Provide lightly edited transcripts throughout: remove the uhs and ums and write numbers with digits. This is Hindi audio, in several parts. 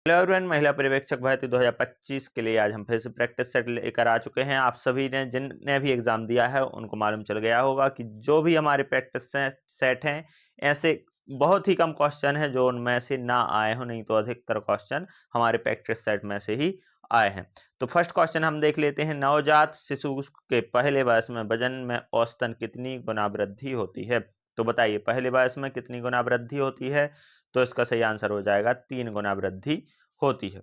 हेलो एवरीवन, महिला पर्यवेक्षक भर्ती 2025 के लिए आज हम फिर से प्रैक्टिस सेट लेकर आ चुके हैं। आप सभी ने जिनने भी एग्जाम दिया है उनको मालूम चल गया होगा कि जो भी हमारे प्रैक्टिस सेट हैं, ऐसे बहुत ही कम क्वेश्चन है जो उनमें से ना आए हो, नहीं तो अधिकतर क्वेश्चन हमारे प्रैक्टिस सेट में से ही आए हैं। तो फर्स्ट क्वेश्चन हम देख लेते हैं। नवजात शिशु के पहले वर्ष में वजन में औसतन कितनी गुना वृद्धि होती है? तो बताइए, पहले वर्ष में कितनी गुना वृद्धि होती है? तो इसका सही आंसर हो जाएगा 3 गुना वृद्धि होती है।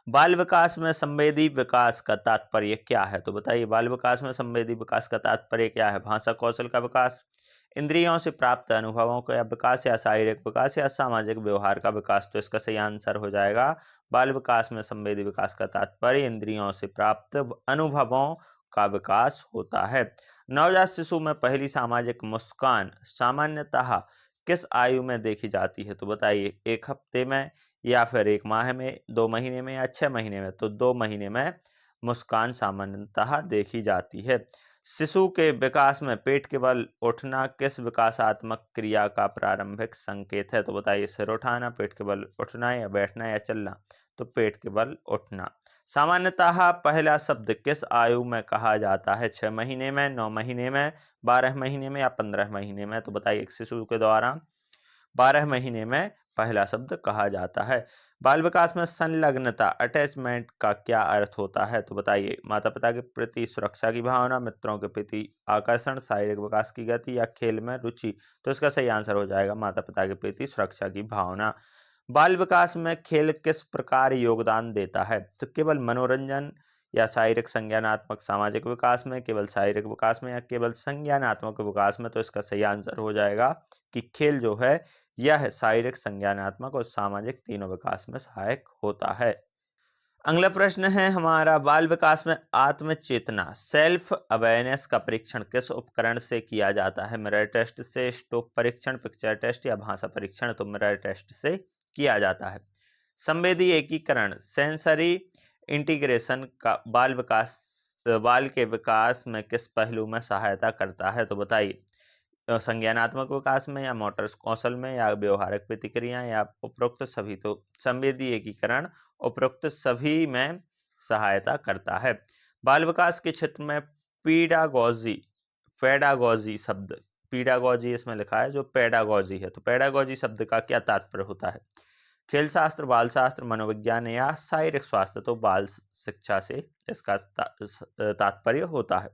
बाल विकास में संवेदी विकास का तात्पर्य क्या है? तो बताइए, बाल विकास में संवेदी विकास का तात्पर्य क्या है? भाषा कौशल का विकास, इंद्रियों से प्राप्त अनुभवों का विकास, या शारीरिक विकास, या सामाजिक व्यवहार का विकास? तो इसका सही आंसर हो जाएगा बाल विकास में संवेदी विकास का तात्पर्य इंद्रियों से प्राप्त अनुभवों का विकास होता है। नवजात शिशु में पहली सामाजिक मुस्कान सामान्यतः किस आयु में देखी जाती है? तो बताइए, 1 हफ्ते में, या फिर 1 माह में, 2 महीने में, या 6 महीने में? तो 2 महीने में मुस्कान सामान्यतः देखी जाती है। शिशु के विकास में पेट के बल उठना किस विकासात्मक क्रिया का प्रारंभिक संकेत है? तो बताइए, सिर उठाना, पेट के बल उठना, या बैठना, या चलना? तो पेट के बल उठना। सामान्यतः पहला शब्द किस आयु में कहा जाता है? 6 महीने में, 9 महीने में, 12 महीने में, या 15 महीने में? तो बताइए, एक शिशु के द्वारा 12 महीने में पहला शब्द कहा जाता है। बाल विकास में संलग्नता अटैचमेंट का क्या अर्थ होता है? तो बताइए, माता पिता के प्रति सुरक्षा की भावना, मित्रों के प्रति आकर्षण, शारीरिक विकास की गति, या खेल में रुचि? तो इसका सही आंसर हो जाएगा माता पिता के प्रति सुरक्षा की भावना। बाल विकास में खेल किस प्रकार योगदान देता है? तो केवल मनोरंजन, या शारीरिक संज्ञानात्मक सामाजिक विकास में, केवल शारीरिक विकास में, या केवल संज्ञानात्मक विकास में? तो इसका सही आंसर हो जाएगा कि खेल जो है यह शारीरिक, संज्ञानात्मक और सामाजिक तीनों विकास में सहायक होता है। अगला प्रश्न है हमारा, बाल विकास में आत्म चेतना सेल्फ अवेयरनेस का परीक्षण किस उपकरण से किया जाता है? मिरर टेस्ट से, स्टोक परीक्षण, पिक्चर टेस्ट, या भाषा परीक्षण? तो मिरर टेस्ट से किया जाता है। संवेदी एकीकरण सेंसरी इंटीग्रेशन का बाल के विकास में किस पहलू में सहायता करता है? तो बताइए, संज्ञानात्मक विकास में, या मोटर कौशल में, या व्यवहारिक प्रतिक्रिया, या उपरोक्त सभी? तो संवेदी एकीकरण उपरोक्त सभी में सहायता करता है। बाल विकास के क्षेत्र में पीडागोजी पेडागोजी शब्द, पीडागोजी इसमें लिखा है, जो पेडागोजी है, तो पेडागोजी शब्द का क्या तात्पर्य होता है? खेल शास्त्र, बाल शास्त्र, मनोविज्ञान, या शारीरिक स्वास्थ्य? तो बाल शिक्षा से इसका तात्पर्य होता है।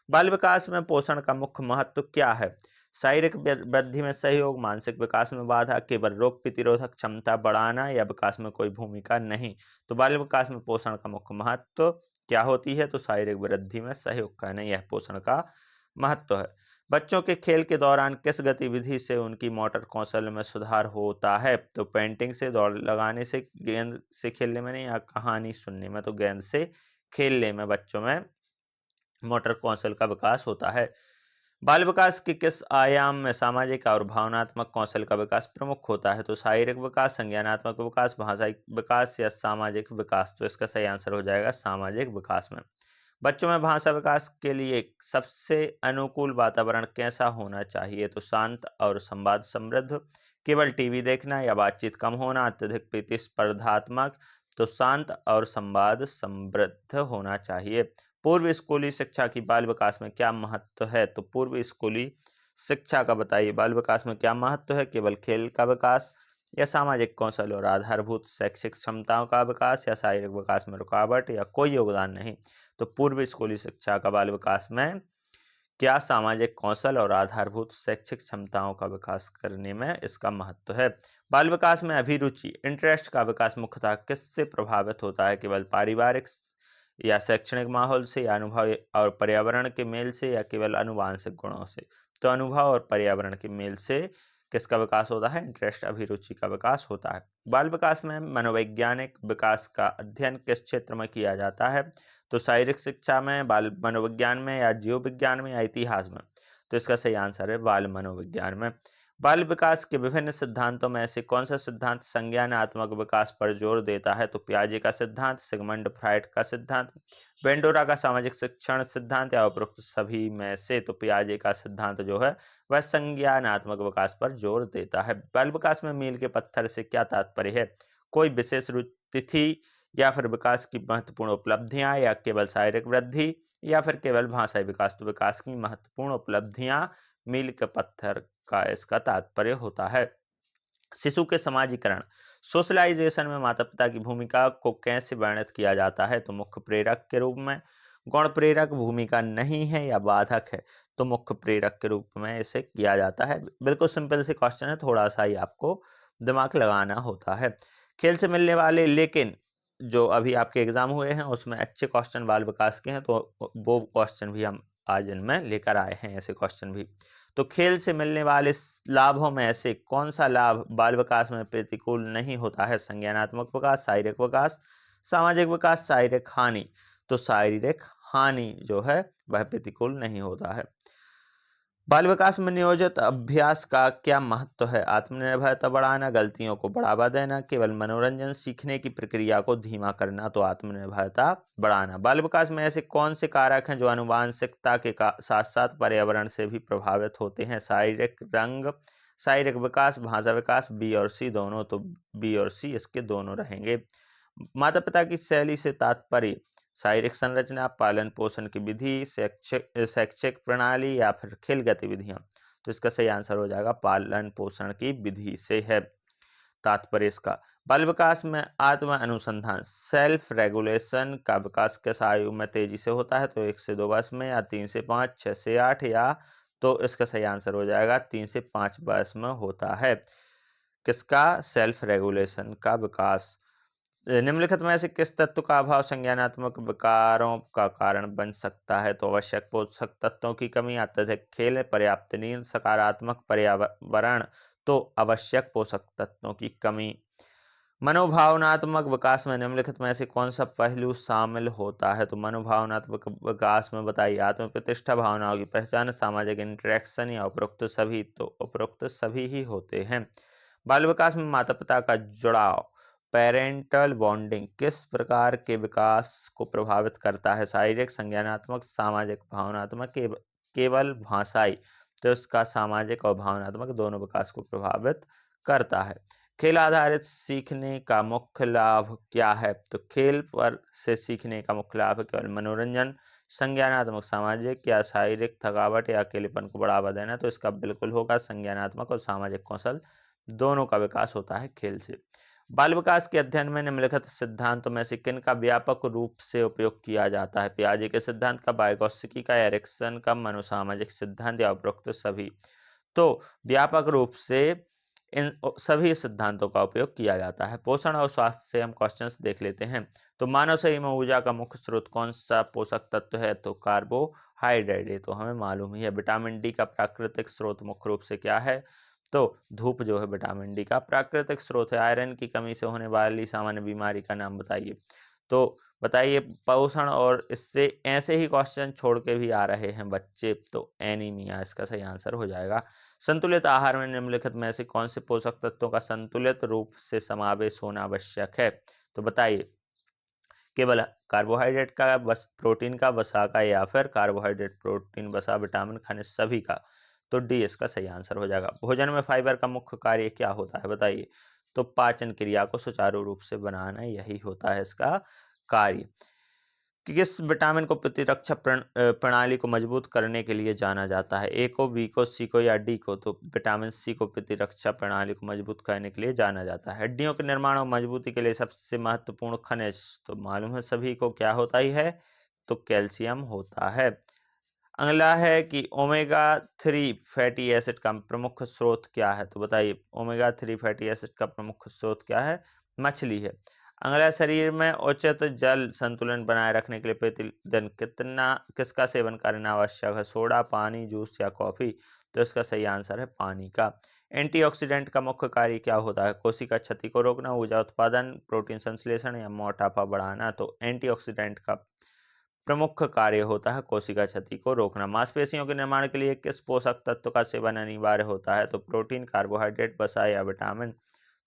बाल विकास में पोषण का मुख्य महत्व क्या है? शारीरिक वृद्धि में सहयोग, मानसिक विकास में बाधा, केवल रोग प्रतिरोधक क्षमता बढ़ाना, या विकास में कोई भूमिका नहीं? तो बाल विकास में पोषण का मुख्य महत्व क्या होती है? तो शारीरिक वृद्धि में सहयोग करना, यह पोषण का महत्व है। बच्चों के खेल के दौरान किस गतिविधि से उनकी मोटर कौशल में सुधार होता है? तो पेंटिंग से, दौड़ लगाने से, गेंद से खेलने में नहीं, या कहानी सुनने में? तो गेंद से खेलने में बच्चों में मोटर कौशल का विकास होता है। बाल विकास के किस आयाम में सामाजिक और भावनात्मक कौशल का विकास प्रमुख होता है? तो शारीरिक विकास, संज्ञानात्मक विकास, भाषाई विकास, या सामाजिक विकास? तो इसका सही आंसर हो जाएगा सामाजिक विकास में। बच्चों में भाषा विकास के लिए सबसे अनुकूल वातावरण कैसा होना चाहिए? तो शांत और संवाद समृद्ध, केवल टीवी देखना, या बातचीत कम होना, अत्यधिक प्रतिस्पर्धात्मक? तो शांत और संवाद समृद्ध होना चाहिए। पूर्व स्कूली शिक्षा की बाल विकास में क्या महत्व है? तो पूर्व स्कूली शिक्षा का बताइए, बाल विकास में क्या महत्व है? केवल खेल का विकास, या सामाजिक कौशल और आधारभूत शैक्षिक क्षमताओं का विकास, या शारीरिक विकास में रुकावट, या कोई योगदान नहीं? तो पूर्व स्कूली शिक्षा का बाल विकास में क्या सामाजिक कौशल और आधारभूत शैक्षिक क्षमताओं का विकास करने में इसका महत्व है। बाल विकास में अभिरुचि इंटरेस्ट का विकास मुख्यतः किससे प्रभावित होता है? केवल पारिवारिक या शैक्षणिक माहौल से, या अनुभव और पर्यावरण के मेल से, या केवल अनुवांशिक गुणों से? तो अनुभव और पर्यावरण के मेल से किसका विकास होता है? इंटरेस्ट, अभिरुचि का विकास होता है। बाल विकास में मनोवैज्ञानिक विकास का अध्ययन किस क्षेत्र में किया जाता है? तो शारीरिक शिक्षा में, बाल मनोविज्ञान में, या जीव विज्ञान में, या इतिहास में? तो इसका सही आंसर है बाल मनोविज्ञान में। बाल विकास के विभिन्न सिद्धांतों में से कौन सा सिद्धांत संज्ञानात्मक विकास पर जोर देता है? तो पियाजे का सिद्धांत, सिगमंड फ्राइड का सिद्धांत, बेंडोरा का सामाजिक शिक्षण सिद्धांत, या उपरोक्त सभी में से? तो पियाजे का सिद्धांत जो है वह संज्ञानात्मक विकास पर जोर देता है। बाल विकास में मील के पत्थर से क्या तात्पर्य है? कोई विशेष तिथि या फिर विकास की महत्वपूर्ण उपलब्धियां या केवल शारीरिक वृद्धि या फिर केवल भाषाई विकास। तो विकास की महत्वपूर्ण उपलब्धियां मील के पत्थर का इसका तात्पर्य होता है। शिशु के समाजीकरण, सोशलाइजेशन में माता पिता की भूमिका को कैसे वर्णित किया जाता है? तो मुख्य प्रेरक के रूप में। गौण प्रेरक भूमिका नहीं है या बाधक है, तो मुख्य प्रेरक के रूप में इसे किया जाता है। बिल्कुल सिंपल से क्वेश्चन है, थोड़ा सा ही आपको दिमाग लगाना होता है। खेल से मिलने वाले, लेकिन जो अभी आपके एग्जाम हुए हैं उसमें अच्छे क्वेश्चन बाल विकास के हैं, तो वो क्वेश्चन भी हम आज इनमें लेकर आए हैं, ऐसे क्वेश्चन भी। तो खेल से मिलने वाले लाभों में से कौन सा लाभ बाल विकास में प्रतिकूल नहीं होता है? संज्ञानात्मक विकास, शारीरिक विकास, सामाजिक विकास, शारीरिक हानि। तो शारीरिक हानि जो है वह प्रतिकूल नहीं होता है। बाल विकास में नियोजित अभ्यास का क्या महत्व है? आत्मनिर्भरता बढ़ाना, गलतियों को बढ़ावा देना, केवल मनोरंजन, सीखने की प्रक्रिया को धीमा करना। तो आत्मनिर्भरता बढ़ाना। बाल विकास में ऐसे कौन से कारक हैं जो आनुवांशिकता के साथ साथ पर्यावरण से भी प्रभावित होते हैं? शारीरिक रंग, शारीरिक विकास, भाषा विकास, बी और सी दोनों। तो बी और सी इसके दोनों रहेंगे। माता पिता की शैली से तात्पर्य शारीरिक संरचना, पालन पोषण की विधि, शैक्षिक प्रणाली या फिर खेल गतिविधियां। तो इसका सही आंसर हो जाएगा पालन पोषण की विधि से है तात्पर्य इसका। बाल विकास में आत्म अनुसंधान, सेल्फ रेगुलेशन का विकास किस आयु में तेजी से होता है? तो 1 से 2 वर्ष में, या 3 से 5, 6 से 8, या तो इसका सही आंसर हो जाएगा 3 से 5 वर्ष में होता है। किसका? सेल्फ रेगुलेशन का विकास। निम्नलिखित में से किस तत्व का अभाव संज्ञानात्मक विकारों का कारण बन सकता है? तो आवश्यक पोषक तत्वों की कमी, अत्यधिक खेल, पर्याप्त नींद, सकारात्मक पर्यावरण। तो आवश्यक पोषक तत्वों की कमी। मनोभावनात्मक विकास में निम्नलिखित में से कौन सा पहलू शामिल होता है? तो मनोभावनात्मक विकास में बताइए आत्म प्रतिष्ठा, भावनाओं की पहचान, सामाजिक इंटरेक्शन, या उपरोक्त सभी। तो उपरोक्त सभी ही होते हैं। बाल विकास में माता पिता का जुड़ाव, पेरेंटल बॉन्डिंग, किस प्रकार के विकास को प्रभावित करता है? शारीरिक, संज्ञानात्मक, सामाजिक, भावनात्मक, केवल भाषाई। तो इसका सामाजिक और भावनात्मक दोनों विकास को प्रभावित करता है। खेल आधारित सीखने का मुख्य लाभ क्या है? तो खेल पर से सीखने का मुख्य लाभ है केवल मनोरंजन, संज्ञानात्मक, सामाजिक या शारीरिक थकावट या अकेलेपन को बढ़ावा देना। तो इसका बिल्कुल होगा संज्ञानात्मक और सामाजिक कौशल दोनों का विकास होता है खेल से। बाल विकास के अध्ययन में निम्नलिखित सिद्धांतों में से किन का व्यापक रूप से उपयोग किया जाता है? पियाजे के सिद्धांत का, वाइगोत्स्की का, एरिक्सन का, मनोसामाजिक सिद्धांत, या उपरोक्त सभी। तो व्यापक रूप से इन सभी सिद्धांतों का उपयोग किया जाता है। पोषण और स्वास्थ्य से हम क्वेश्चंस देख लेते हैं। तो मानव शरीर में ऊर्जा का मुख्य स्रोत कौन सा पोषक तत्व है? तो कार्बोहाइड्रेट। ये तो हमें मालूम ही है। विटामिन डी का प्राकृतिक स्रोत मुख्य रूप से क्या है? तो धूप जो है विटामिन डी का प्राकृतिक स्रोत है। आयरन की कमी से होने वाली सामान्य बीमारी का नाम बताइए। तो बताइए पोषण, और इससे ऐसे ही क्वेश्चन छोड़ के भी आ रहे हैं बच्चे। तो एनीमिया इसका सही आंसर हो जाएगा। संतुलित आहार में निम्नलिखित में से कौन से पोषक तत्वों का संतुलित रूप से समावेश होना आवश्यक है? तो बताइए केवल कार्बोहाइड्रेट का, बस प्रोटीन का, वसा का, या फिर कार्बोहाइड्रेट, प्रोटीन, वसा, विटामिन, खनिज सभी का। तो डी इसका सही आंसर हो जाएगा। भोजन में फाइबर का मुख्य कार्य क्या होता है? बताइए। तो पाचन क्रिया को सुचारू रूप से बनाना, यही होता है इसका कार्य। कि किस विटामिन को प्रतिरक्षा प्रणाली को मजबूत करने के लिए जाना जाता है? ए को, बी को, सी को, या डी को? तो विटामिन सी को प्रतिरक्षा प्रणाली को मजबूत करने के लिए जाना जाता है। हड्डियों के निर्माण और मजबूती के लिए सबसे महत्वपूर्ण खनिज, तो मालूम है सभी को क्या होता ही है? तो कैल्शियम होता है। अगला है कि ओमेगा 3 फैटी एसिड का प्रमुख स्रोत क्या है? तो बताइए ओमेगा 3 फैटी एसिड का प्रमुख स्रोत क्या है? मछली है। अगला, शरीर में उचित जल संतुलन बनाए रखने के लिए प्रतिदिन किसका सेवन करना आवश्यक है? सोडा, पानी, जूस, या कॉफी? तो इसका सही आंसर है पानी का। एंटीऑक्सीडेंट का मुख्य कार्य क्या होता है? कोशिका क्षति को रोकना, ऊर्जा उत्पादन, प्रोटीन संश्लेषण, या मोटापा बढ़ाना? तो एंटीऑक्सीडेंट का प्रमुख कार्य होता है कोशिका क्षति को रोकना। मांसपेशियों के निर्माण के लिए किस पोषक तत्व का सेवन अनिवार्य होता है? तो प्रोटीन, कार्बोहाइड्रेट, वसा, या विटामिन?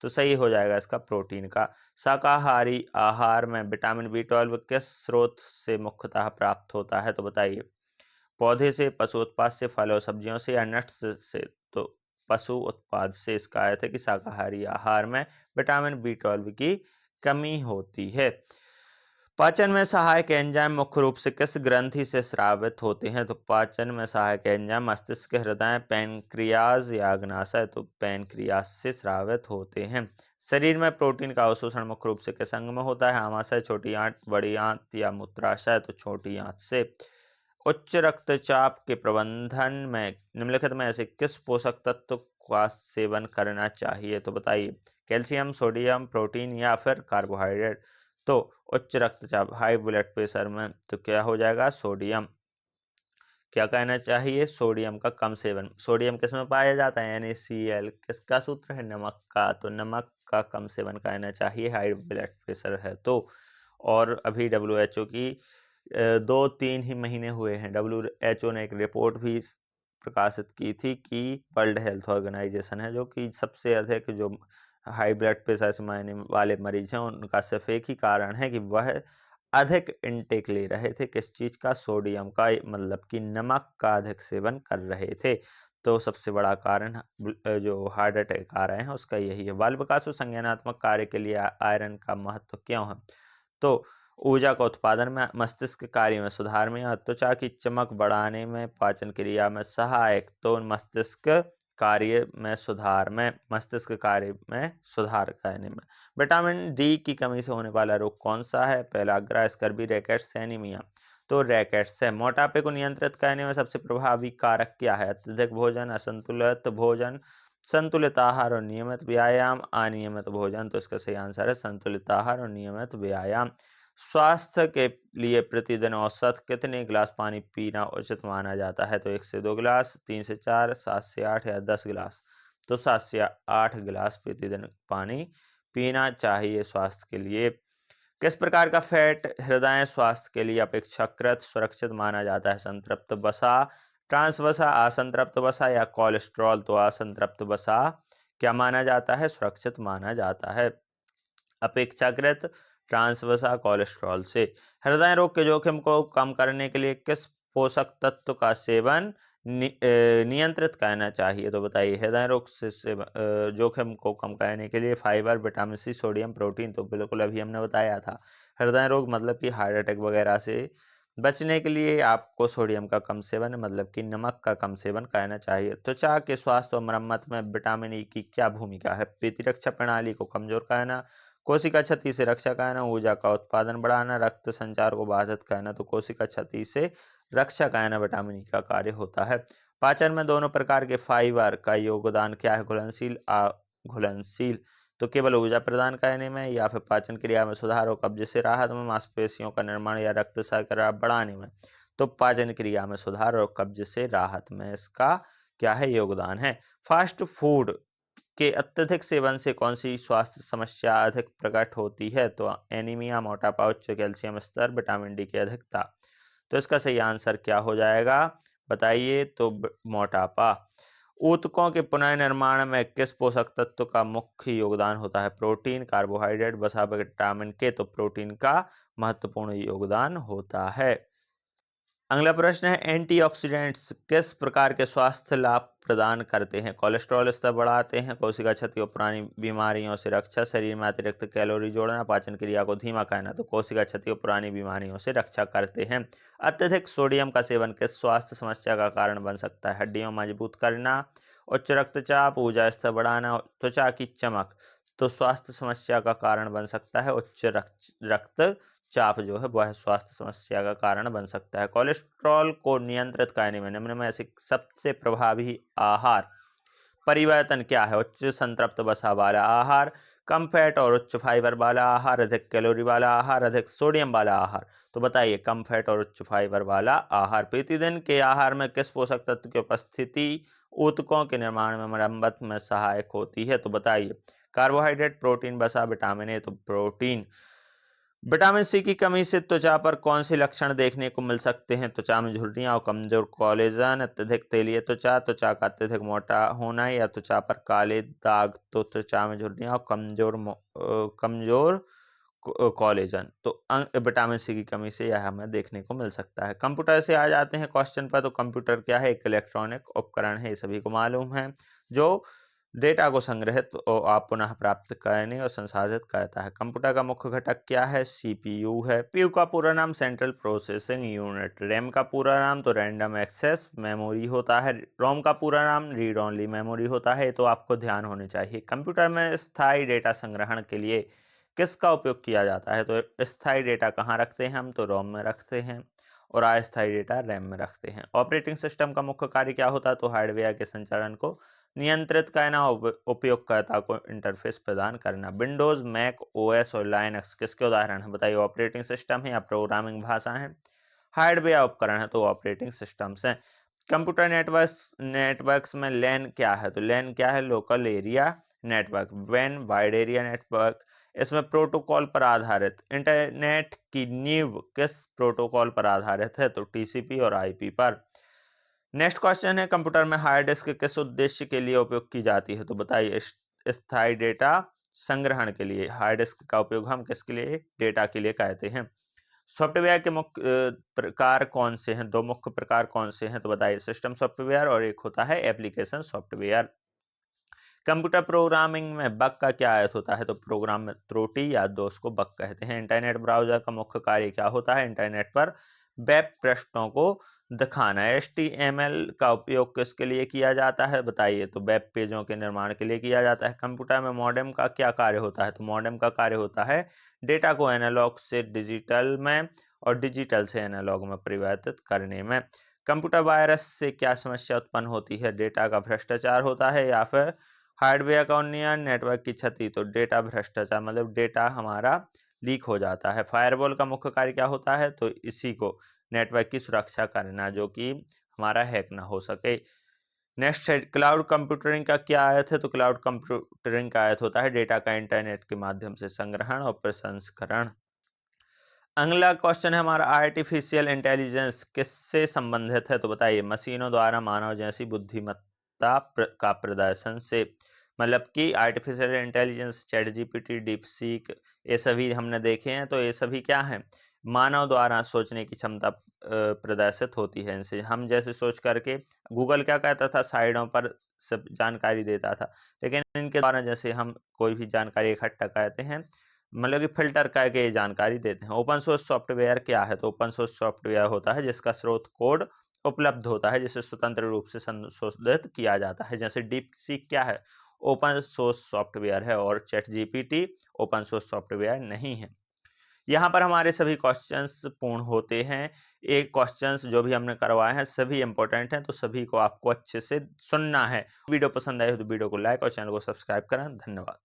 तो सही हो जाएगा इसका प्रोटीन का। शाकाहारी आहार में विटामिन B12 किस स्रोत से मुख्यतः प्राप्त होता है? तो बताइए। पौधे से, पशु उत्पाद से, फल और सब्जियों से, या नट्स से? तो पशु उत्पाद से। इसका अर्थ है कि शाकाहारी आहार में विटामिन B12 की कमी होती है। पाचन में सहायक एंजाइम मुख्य रूप से किस ग्रंथि से स्रावित होते हैं? तो पाचन में सहायक एंजाइम मस्तिष्क, हृदय, पैनक्रियाज या अग्नाशय, तो पैनक्रियाज से स्रावित होते हैं। शरीर में प्रोटीन का अवशोषण मुख्य रूप से किस अंग में होता है? आमाशय, छोटी आंत, बड़ी आंत या मूत्राशय, तो छोटी आंत से। उच्च रक्तचाप के प्रबंधन में निम्नलिखित में ऐसे किस पोषक तत्व का सेवन करना चाहिए? तो बताइए, कैल्शियम, सोडियम, प्रोटीन या फिर कार्बोहाइड्रेट। तो उच्च रक्तचाप, हाई ब्लड प्रेशर में तो क्या हो जाएगा? सोडियम। क्या कहना चाहिए? सोडियम का कम सेवन। सोडियम किस में पाया जाता है? NaCl। किसका सूत्र है? नमक का। तो नमक का कम सेवन कहना चाहिए, हाई ब्लड प्रेशर है तो। और अभी WHO की 2-3 ही महीने हुए हैं, WHO ने एक रिपोर्ट भी प्रकाशित की थी कि वर्ल्ड हेल्थ ऑर्गेनाइजेशन है जो कि सबसे अधिक जो हाई ब्लड प्रेशर से मरने वाले मरीज हैं उनका सिर्फ एक ही कारण है कि वह अधिक इनटेक ले रहे थे। किस चीज का? सोडियम का, मतलब कि नमक का अधिक सेवन कर रहे थे। तो सबसे बड़ा कारण जो हार्ट अटैक आ रहे हैं उसका यही है। बाल विकास और संज्ञानात्मक कार्य के लिए आयरन का महत्व क्यों है? तो ऊर्जा का उत्पादन में, मस्तिष्क कार्य में सुधार में या त्वचा की चमक बढ़ाने में, पाचन क्रिया में सहायक, तो मस्तिष्क कार्य में सुधार में, मस्तिष्क कार्य में सुधार करने में। विटामिन डी की कमी से होने वाला रोग कौन सा है? Pellagra, scurvy, rackets, anaemia. तो रैकेट्स है। मोटापे को नियंत्रित करने में सबसे प्रभावी कारक क्या है? अत्यधिक भोजन, असंतुलित भोजन, संतुलित आहार और नियमित व्यायाम, अनियमित भोजन। तो इसका सही आंसर है संतुलित आहार और नियमित व्यायाम। स्वास्थ्य के लिए प्रतिदिन औसत कितने गिलास पानी पीना उचित माना जाता है? तो 1 से 2 गिलास, 3 से 4, 7 से 8 या 10 गिलास। तो 7 से 8 गिलास प्रतिदिन पानी पीना चाहिए स्वास्थ्य के लिए। किस प्रकार का फैट हृदय स्वास्थ्य के लिए अपेक्षाकृत सुरक्षित माना जाता है? संतृप्त वसा, ट्रांस वसा, असंतृप्त वसा या कोलेस्ट्रॉल। तो असंतृप्त वसा क्या माना जाता है? सुरक्षित माना जाता है। अपेक्षाकृत ट्रांस वसा कोलेस्ट्रॉल से। हृदय रोग के जोखिम को कम करने के लिए किस पोषक तत्व का सेवन नियंत्रित करना चाहिए? तो बताइए, हृदय रोग से जोखिम को कम करने के लिए fibre, vitamin C, sodium, protein. तो बिल्कुल अभी हमने बताया था। हृदय रोग मतलब कि हार्ट अटैक वगैरह से बचने के लिए आपको सोडियम का कम सेवन, मतलब कि नमक का कम सेवन करना चाहिए। त्वचा के स्वास्थ्य और मरम्मत में विटामिन ई की क्या भूमिका है? प्रतिरक्षा प्रणाली को कमजोर करना, कोशिका क्षति से रक्षा करना, ऊर्जा का उत्पादन बढ़ाना, रक्त संचार को बाधित करना। तो कोशिका क्षति से रक्षा करना विटामिन ई का कार्य होता है। पाचन में दोनों प्रकार के फाइबर का योगदान क्या है? घुलनशील, अघुलनशील। तो केवल ऊर्जा प्रदान करने में या फिर पाचन क्रिया में सुधार और कब्ज से राहत में, मांसपेशियों का निर्माण या रक्त शर्करा बढ़ाने में। तो पाचन क्रिया में सुधार और कब्ज से राहत में इसका क्या है? योगदान है। फास्ट फूड के अत्यधिक सेवन से कौन सी स्वास्थ्य समस्या अधिक प्रकट होती है? तो एनीमिया, मोटापा, उच्च कैल्शियम स्तर, विटामिन डी की अधिकता। तो इसका सही आंसर क्या हो जाएगा? बताइए। तो मोटापा। ऊतकों के पुनर्निर्माण में किस पोषक तत्व का मुख्य योगदान होता है? प्रोटीन, कार्बोहाइड्रेट, वसा, विटामिन के। तो प्रोटीन का महत्वपूर्ण योगदान होता है। अगला प्रश्न है, एंटीऑक्सीडेंट्स किस प्रकार के स्वास्थ्य लाभ प्रदान करते हैं? कोलेस्ट्रॉल स्तर बढ़ाते हैं, कोशिका क्षति और पुरानी बीमारियों से रक्षा, शरीर में अतिरिक्त कैलोरी जोड़ना, पाचन क्रिया को धीमा करना। तो कोशिका क्षति और पुरानी बीमारियों से रक्षा करते हैं। अत्यधिक सोडियम का सेवन किस स्वास्थ्य समस्या का कारण बन सकता है? हड्डियों मजबूत करना, उच्च रक्तचाप, ऊर्जा स्तर बढ़ाना, त्वचा की चमक। तो स्वास्थ्य समस्या का कारण बन सकता है उच्च रक्त चाप जो है वह स्वास्थ्य समस्या का कारण बन सकता है। कोलेस्ट्रॉल को नियंत्रित करने में निम्न में से सबसे प्रभावी आहार परिवर्तन क्या है? उच्च संतृप्त वसा वाला आहार, कम फैट और उच्च फाइबर वाला आहार, अधिक कैलोरी वाला आहार, अधिक सोडियम वाला आहार। तो बताइए, कम फैट और उच्च फाइबर वाला आहार। प्रतिदिन के आहार में किस पोषक तत्व की उपस्थिति ऊतकों के निर्माण में, मरम्मत में सहायक होती है? तो बताइए, कार्बोहाइड्रेट, प्रोटीन, वसा, विटामिन ए। तो प्रोटीन। विटामिन सी की कमी से त्वचा पर कौन से लक्षण देखने को मिल सकते हैं? त्वचा में झुर्रियां और कमजोर कोलेजन, अत्यधिक तेलीय त्वचा, त्वचा का अत्यधिक मोटा होना या त्वचा पर काले दाग। तो त्वचा में झुर्रियां और कमजोर कोलेजन। तो विटामिन सी की कमी से यह हमें देखने को मिल सकता है। कंप्यूटर से आ जाते हैं क्वेश्चन पर। तो कंप्यूटर क्या है? एक इलेक्ट्रॉनिक उपकरण है, ये सभी को मालूम है, जो डेटा को संग्रहित और आप पुनः प्राप्त करने और संसाधित करता है। कंप्यूटर का मुख्य घटक क्या है? सीपीयू है। पीयू का पूरा नाम सेंट्रल प्रोसेसिंग यूनिट। रैम का पूरा नाम तो रैंडम एक्सेस मेमोरी होता है। रोम का पूरा नाम रीड ओनली मेमोरी होता है। तो आपको ध्यान होने चाहिए। कंप्यूटर में स्थायी डेटा संग्रहण के लिए किसका उपयोग किया जाता है? तो स्थायी डेटा कहाँ रखते हैं हम? तो रोम में रखते हैं और अस्थायी डेटा रैम में रखते हैं। ऑपरेटिंग सिस्टम का मुख्य कार्य क्या होता है? तो हार्डवेयर के संचालन को नियंत्रित करना, उपयोगकर्ता को इंटरफेस प्रदान करना। विंडोज, मैक ओएस और लाइनक्स किसके उदाहरण हैं? बताइए। ऑपरेटिंग सिस्टम है या प्रोग्रामिंग भाषा है? हार्डवेयर उपकरण है तो ऑपरेटिंग सिस्टम्स हैं। कंप्यूटर नेटवर्क्स में लैन क्या है? तो लैन क्या है? Local area network. वैन वाइड एरिया नेटवर्क। इसमें प्रोटोकॉल पर आधारित। इंटरनेट की नींव किस प्रोटोकॉल पर आधारित है? तो टीसीपी और आईपी पर। नेक्स्ट क्वेश्चन है, कंप्यूटर में हार्ड डिस्क किस उद्देश्य के लिए उपयोग की जाती है? तो बताइए। स्थायी डेटा संग्रहण के लिए हार्ड डिस्क का उपयोग हम किसके लिए? डेटा के लिए करते हैं। सॉफ्टवेयर के मुख्य प्रकार कौन से हैं? दो मुख्य प्रकार कौन से हैं? तो बताइए। सिस्टम सॉफ्टवेयर और एक होता है एप्लीकेशन सॉफ्टवेयर। कंप्यूटर प्रोग्रामिंग में बग का क्या अर्थ होता है? तो प्रोग्राम में त्रुटि या दोष को बग कहते हैं। इंटरनेट ब्राउजर का मुख्य कार्य क्या होता है? इंटरनेट पर वेब पृष्ठों को दिखाना। HTML का उपयोग किसके लिए किया जाता है? बताइए। तो वेब पेजों के निर्माण के लिए किया जाता है। कंप्यूटर में मॉडेम का क्या कार्य होता है? तो मॉडेम का कार्य होता है डेटा को एनालॉग से डिजिटल में और डिजिटल से एनालॉग में परिवर्तित करने में। कंप्यूटर वायरस से क्या समस्या उत्पन्न होती है? डेटा का भ्रष्टाचार होता है या फिर हार्डवेयर का उन्नयन, नेटवर्क की क्षति। तो डेटा भ्रष्टाचार मतलब डेटा हमारा लीक हो जाता है। फायरवॉल का मुख्य कार्य क्या होता है? तो इसी को नेटवर्क की सुरक्षा करना, जो कि हमारा हैक ना हो सके। नेक्स्ट है, क्लाउड कंप्यूटिंग का क्या अर्थ है? तो क्लाउड कंप्यूटिंग का अर्थ होता है डेटा का इंटरनेट के माध्यम से संग्रहण और प्रसंस्करण। अगला क्वेश्चन है हमारा, आर्टिफिशियल इंटेलिजेंस किससे संबंधित है? तो बताइए। मशीनों द्वारा मानव जैसी बुद्धिमत्ता का प्रदर्शन से। मतलब कि artificial intelligence, chat GPT, deep seek, ये सभी हमने देखे हैं। तो ये सभी क्या हैं? मानव द्वारा सोचने की क्षमता प्रदर्शित होती है इनसे। हम जैसे सोच करके, गूगल क्या कहता था? साइडों पर सब जानकारी देता था, लेकिन इनके द्वारा जैसे हम कोई भी जानकारी इकट्ठा करते हैं, मतलब कि फिल्टर करके ये जानकारी देते हैं। ओपन सोर्स सॉफ्टवेयर क्या है? तो ओपन सोर्स सॉफ्टवेयर होता है जिसका स्रोत कोड उपलब्ध होता है, जिसे स्वतंत्र रूप से संशोधित किया जाता है। जैसे डीप सीक क्या है? ओपन सोर्स सॉफ्टवेयर है और chat GPT open source software नहीं है। यहाँ पर हमारे सभी क्वेश्चंस पूर्ण होते हैं। एक क्वेश्चंस जो भी हमने करवाए हैं सभी इंपॉर्टेंट हैं, तो सभी को आपको अच्छे से सुनना है। वीडियो पसंद आए हो तो वीडियो को लाइक और चैनल को सब्सक्राइब करें। धन्यवाद।